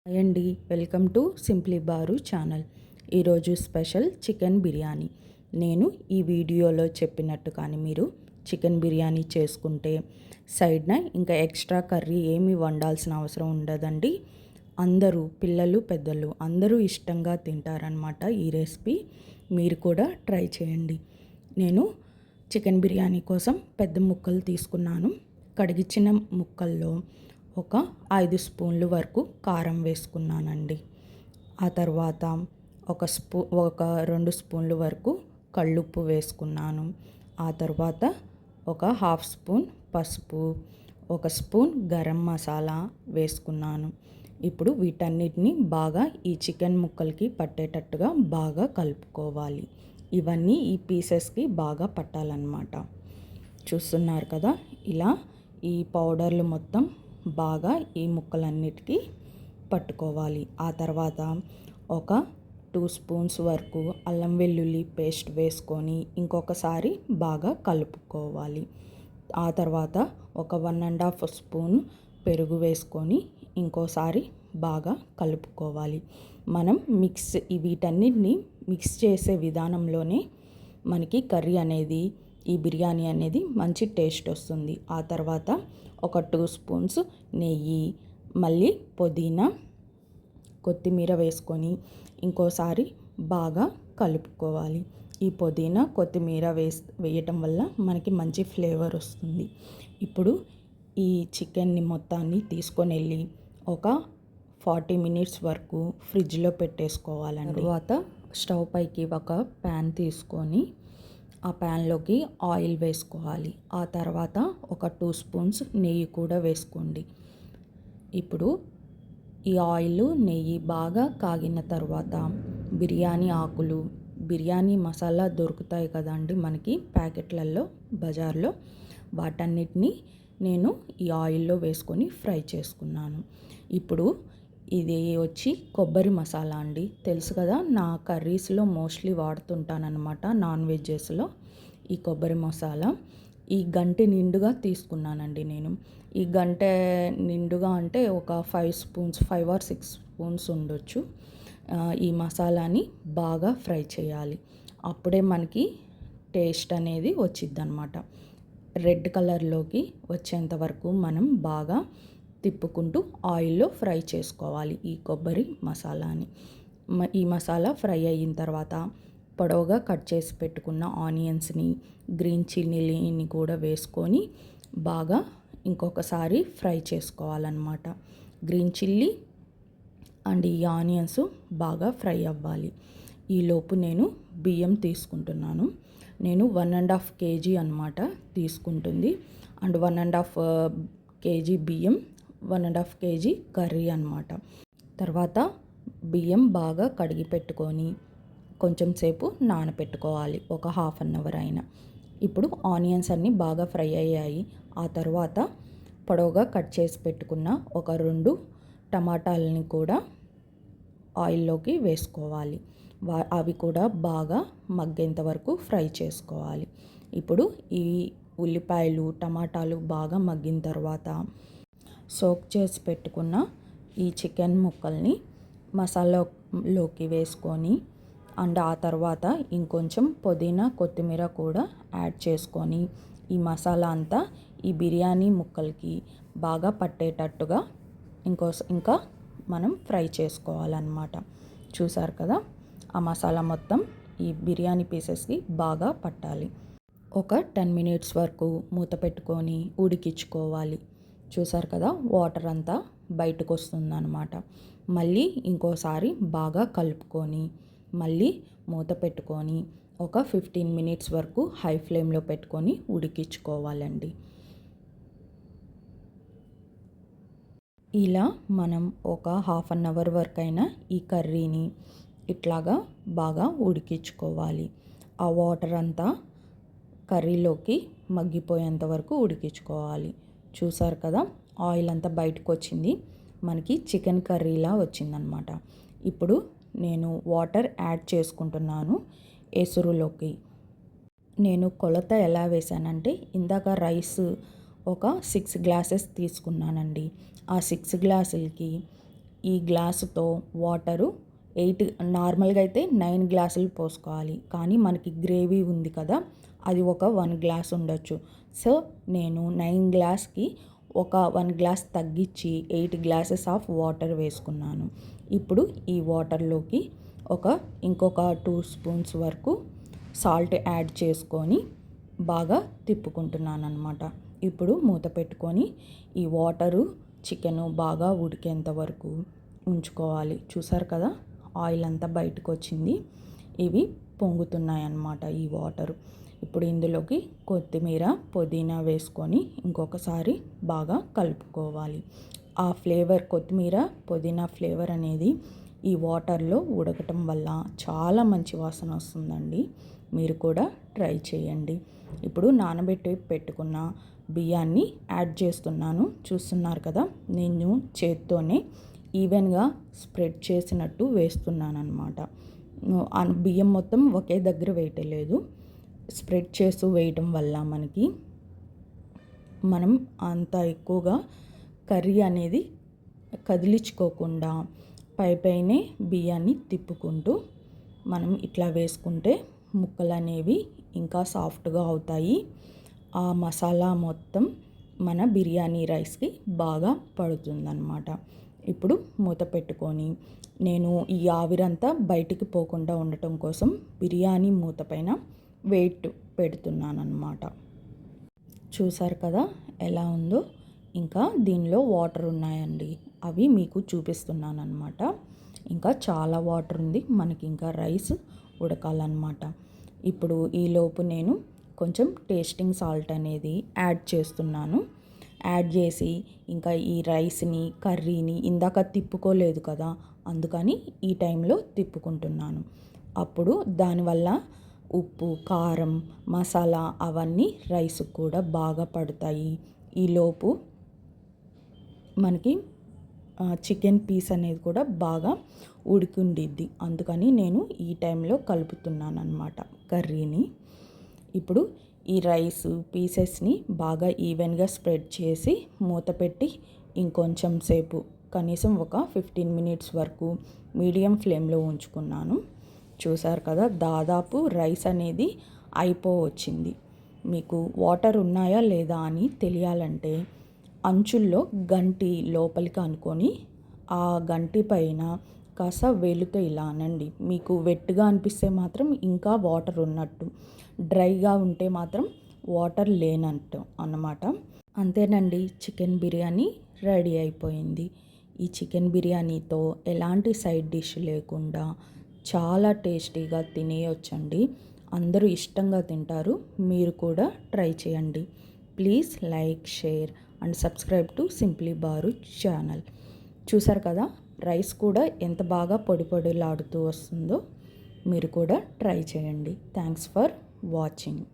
Hi అండి, welcome to simply bar channel. ఈరోజు special chicken biryani. నేను ఈ వీడియోలో చెప్పినట్టు కానీ మీరు చికెన్ బిర్యానీ చేసుకుంటే సైడ్న ఇంకా ఎక్స్ట్రా కర్రీ ఏమీ వండాల్సిన అవసరం ఉండదండి. అందరూ పిల్లలు పెద్దలు అందరూ ఇష్టంగా తింటారనమాట ఈ రెసిపీ. మీరు కూడా ట్రై చేయండి. నేను చికెన్ బిర్యానీ కోసం పెద్ద ముక్కలు తీసుకున్నాను. కడిగించిన ముక్కల్లో ఒక 5 స్పూన్లు వరకు కారం వేసుకున్నానండి. ఆ తర్వాత ఒక 2 స్పూన్లు వరకు కళ్ళుప్పు వేసుకున్నాను. ఆ తర్వాత ఒక హాఫ్ స్పూన్ పసుపు, ఒక స్పూన్ గరం మసాలా వేసుకున్నాను. ఇప్పుడు వీటన్నిటిని బాగా ఈ చికెన్ ముక్కలకి పట్టేటట్టుగా బాగా కలుపుకోవాలి. ఇవన్నీ ఈ పీసెస్కి బాగా పట్టాలన్నమాట. చూస్తున్నారు కదా, ఇలా ఈ పౌడర్లు మొత్తం బాగా ఈ ముక్కలన్నిటికీ పట్టుకోవాలి. ఆ తర్వాత ఒక 2 స్పూన్స్ వరకు అల్లం వెల్లుల్లి పేస్ట్ వేసుకొని ఇంకొకసారి బాగా కలుపుకోవాలి. ఆ తర్వాత ఒక 1.5 స్పూన్ పెరుగు వేసుకొని ఇంకోసారి బాగా కలుపుకోవాలి. మనం వీటన్నిటిని మిక్స్ చేసే విధానంలోనే మనకి కర్రీ అనేది, ఈ బిర్యానీ అనేది మంచి టేస్ట్ వస్తుంది. ఆ తర్వాత ఒక 2 స్పూన్స్ నెయ్యి, మళ్ళీ పుదీనా, కొత్తిమీర వేసుకొని ఇంకోసారి బాగా కలుపుకోవాలి. ఈ పుదీనా కొత్తిమీర వేయటం వల్ల మనకి మంచి ఫ్లేవర్ వస్తుంది. ఇప్పుడు ఈ చికెన్ని మొత్తాన్ని తీసుకొని వెళ్ళి ఒక 40 మినిట్స్ వరకు ఫ్రిడ్జ్లో పెట్టేసుకోవాలండి. తర్వాత స్టవ్ పైకి ఒక ప్యాన్ తీసుకొని ఆ ప్యాన్లోకి ఆయిల్ వేసుకోవాలి. ఆ తర్వాత ఒక 2 స్పూన్స్ నెయ్యి కూడా వేసుకోండి. ఇప్పుడు ఈ ఆయిల్ నెయ్యి బాగా కాగిన తర్వాత బిర్యానీ ఆకులు, బిర్యానీ మసాలా దొరుకుతాయి కదండి మనకి ప్యాకెట్లలో బజార్లో, వాటన్నిటిని నేను ఈ ఆయిల్లో వేసుకొని ఫ్రై చేసుకున్నాను. ఇప్పుడు ఇది వచ్చి కొబ్బరి మసాలా అండి. తెలుసు కదా, నా కర్రీస్లో మోస్ట్లీ వాడుతుంటానన్నమాట, నాన్ వెజ్జెస్లో ఈ కొబ్బరి మసాలా. ఈ గంటె నిండుగా తీసుకున్నానండి నేను. ఈ గంటె నిండుగా అంటే ఒక 5 or 6 స్పూన్స్ ఉండొచ్చు. ఈ మసాలాని బాగా ఫ్రై చేయాలి. అప్పుడే మనకి టేస్ట్ అనేది వచ్చిద్దనమాట. రెడ్ కలర్లోకి వచ్చేంత వరకు మనం బాగా తిప్పుకుంటూ ఆయిల్లో ఫ్రై చేసుకోవాలి ఈ కొబ్బరి మసాలాని. ఈ మసాలా ఫ్రై అయిన తర్వాత పొడవుగా కట్ చేసి పెట్టుకున్న ఆనియన్స్ని, గ్రీన్ చిల్లీని కూడా వేసుకొని బాగా ఇంకొకసారి ఫ్రై చేసుకోవాలన్నమాట. గ్రీన్ చిల్లీ అండ్ ఈ ఆనియన్స్ బాగా ఫ్రై అవ్వాలి. ఈలోపు నేను బియ్యం తీసుకుంటున్నాను. నేను 1.5 kg అనమాట తీసుకుంటుంది. అండ్ 1.5 kg బియ్యం, 1.5 kg కర్రీ అనమాట. తర్వాత బియ్యం బాగా కడిగి పెట్టుకొని కొంచెం సేపు నానబెట్టుకోవాలి, ఒక 1/2 hour అయినా. ఇప్పుడు ఆనియన్స్ అన్నీ బాగా ఫ్రై అయ్యాయి. ఆ తర్వాత పొడవుగా కట్ చేసి పెట్టుకున్న ఒక 2 టమాటాలని కూడా ఆయిల్లోకి వేసుకోవాలి. అవి కూడా బాగా మగ్గేంత వరకు ఫ్రై చేసుకోవాలి. ఇప్పుడు ఈ ఉల్లిపాయలు, టమాటాలు బాగా మగ్గిన తర్వాత సోక్ చేసి పెట్టుకున్న ఈ చికెన్ ముక్కల్ని మసాలాలోకి వేసుకొని అండ్ ఆ తర్వాత ఇంకొంచెం పుదీనా కొత్తిమీర కూడా యాడ్ చేసుకొని ఈ మసాలా అంతా ఈ బిర్యానీ ముక్కలకి బాగా పట్టేటట్టుగా ఇంకా మనం ఫ్రై చేసుకోవాలన్నమాట. చూసారు కదా, ఆ మసాలా మొత్తం ఈ బిర్యానీ పీసెస్కి బాగా పట్టాలి. ఒక 10 మినిట్స్ వరకు మూత పెట్టుకొని ఉడికించుకోవాలి. చూసారు కదా, వాటర్ అంతా బయటకు వస్తుందన్నమాట. మళ్ళీ ఇంకోసారి బాగా కలుపుకొని మళ్ళీ మూత పెట్టుకొని ఒక 15 మినిట్స్ వరకు హై ఫ్లేమ్లో పెట్టుకొని ఉడికించుకోవాలండి. ఇలా మనం ఒక 1/2 hour వరకైనా ఈ కర్రీని ఇట్లాగా బాగా ఉడికించుకోవాలి. ఆ వాటర్ అంతా కర్రీలోకి మగ్గిపోయేంత వరకు ఉడికించుకోవాలి. చూసారు కదా, ఆయిల్ అంతా బయటకు వచ్చింది, మనకి చికెన్ కర్రీలా వచ్చిందనమాట. ఇప్పుడు నేను వాటర్ యాడ్ చేసుకుంటున్నాను ఎసురులోకి. నేను కొలత ఎలా వేసానంటే, ఇందాక రైస్ ఒక 6 గ్లాసెస్ తీసుకున్నానండి. ఆ 6 గ్లాసులకి ఈ గ్లాసుతో వాటరు 8, నార్మల్గా అయితే 9 గ్లాసులు పోసుకోవాలి. కానీ మనకి గ్రేవీ ఉంది కదా, అది ఒక 1 గ్లాస్ ఉండొచ్చు. సో నేను 9 గ్లాస్కి ఒక 1 గ్లాస్ తగ్గించి 8 గ్లాసెస్ ఆఫ్ వాటర్ వేసుకున్నాను. ఇప్పుడు ఈ వాటర్లోకి ఇంకొక 2 స్పూన్స్ వరకు సాల్ట్ యాడ్ చేసుకొని బాగా తిప్పుకుంటున్నాను అనమాట. ఇప్పుడు మూత పెట్టుకొని ఈ వాటరు చికెను బాగా ఉడికేంత వరకు ఉంచుకోవాలి. చూసారు కదా, ఆయిల్ అంతా బయటకు వచ్చింది. ఇవి పొంగుతున్నాయి అన్నమాట ఈ వాటరు. ఇప్పుడు ఇందులోకి కొత్తిమీర, పుదీనా వేసుకొని ఇంకొకసారి బాగా కలుపుకోవాలి. ఆ ఫ్లేవర్, కొత్తిమీర పుదీనా ఫ్లేవర్ అనేది ఈ వాటర్లో ఉడకటం వల్ల చాలా మంచి వాసన వస్తుందండి. మీరు కూడా ట్రై చేయండి. ఇప్పుడు నానబెట్టి పెట్టుకున్న బియ్యాన్ని యాడ్ చేస్తున్నాను. చూస్తున్నారు కదా, నేను చేత్తోనే ఈవెన్గా స్ప్రెడ్ చేసినట్టు వేస్తున్నాను అనమాట. బియ్యం మొత్తం ఒకే దగ్గర వేయటలేదు, స్ప్రెడ్ చేస్తూ వేయటం వల్ల మనం అంత ఎక్కువగా కర్రీ అనేది కదిలించుకోకుండా పైనే బియ్యాన్ని తిప్పుకుంటూ మనం ఇట్లా వేసుకుంటే ముక్కలు అనేవి ఇంకా సాఫ్ట్గా అవుతాయి. ఆ మసాలా మొత్తం మన బిర్యానీ రైస్కి బాగా పడుతుందన్నమాట. ఇప్పుడు మూత పెట్టుకొని నేను ఈ ఆవిరంతా బయటికి పోకుండా ఉండటం కోసం బిర్యానీ మూత పైన వెయిట్ పెడుతున్నాను అన్నమాట. చూసారు కదా ఎలా ఉందో. ఇంకా దీనిలో వాటర్ ఉన్నాయండి, అవి మీకు చూపిస్తున్నాను అన్నమాట. ఇంకా చాలా వాటర్ ఉంది, మనకి ఇంకా రైస్ ఉడకాలన్నమాట. ఇప్పుడు ఈలోపు నేను కొంచెం టేస్టింగ్ సాల్ట్ అనేది యాడ్ చేస్తున్నాను. యాడ్ చేసి ఇంకా ఈ రైస్ని, కర్రీని ఇందాక తిప్పుకోలేదు కదా, అందుకని ఈ టైంలో తిప్పుకుంటున్నాను. అప్పుడు దానివల్ల ఉప్పు, కారం, మసాలా అవన్నీ రైస్కి కూడా బాగా పడతాయి. ఈలోపు మనకి చికెన్ పీస్ అనేది కూడా బాగా ఉడికిండిద్ది. అందుకని నేను ఈ టైంలో కలుపుతున్నాను అన్నమాట కర్రీని. ఇప్పుడు ఈ రైస్ పీసెస్ని బాగా ఈవెన్గా స్ప్రెడ్ చేసి మూత పెట్టి ఇంకొంచెం సేపు, కనీసం ఒక 15 మినిట్స్ వరకు మీడియం ఫ్లేమ్లో ఉంచుకున్నాను. చూసారు కదా, దాదాపు రైస్ అనేది అయిపోవచ్చింది. మీకు వాటర్ ఉన్నాయా లేదా అని తెలియాలంటే అంచుల్లో గంటి లోపలికి అనుకొని ఆ గంటి పైన కాస్త వేలుతో ఇలా అనండి. మీకు వెట్గా అనిపిస్తే మాత్రం ఇంకా వాటర్ ఉన్నట్టు, డ్రైగా ఉంటే మాత్రం వాటర్ లేనట్టు అన్నమాట. అంతేనండి, చికెన్ బిర్యానీ రెడీ అయిపోయింది. ఈ చికెన్ బిర్యానీతో ఎలాంటి సైడ్ డిష్ లేకుండా చాలా టేస్టీగా తినేయొచ్చండి. అందరూ ఇష్టంగా తింటారు. మీరు కూడా ట్రై చేయండి. Please like, share and subscribe to simply bar channel. చూసారు కదా, రైస్ కూడా ఎంత బాగా పొడి పొడిలాడుతూ వస్తుందో. మీరు కూడా ట్రై చేయండి. Thanks for watching.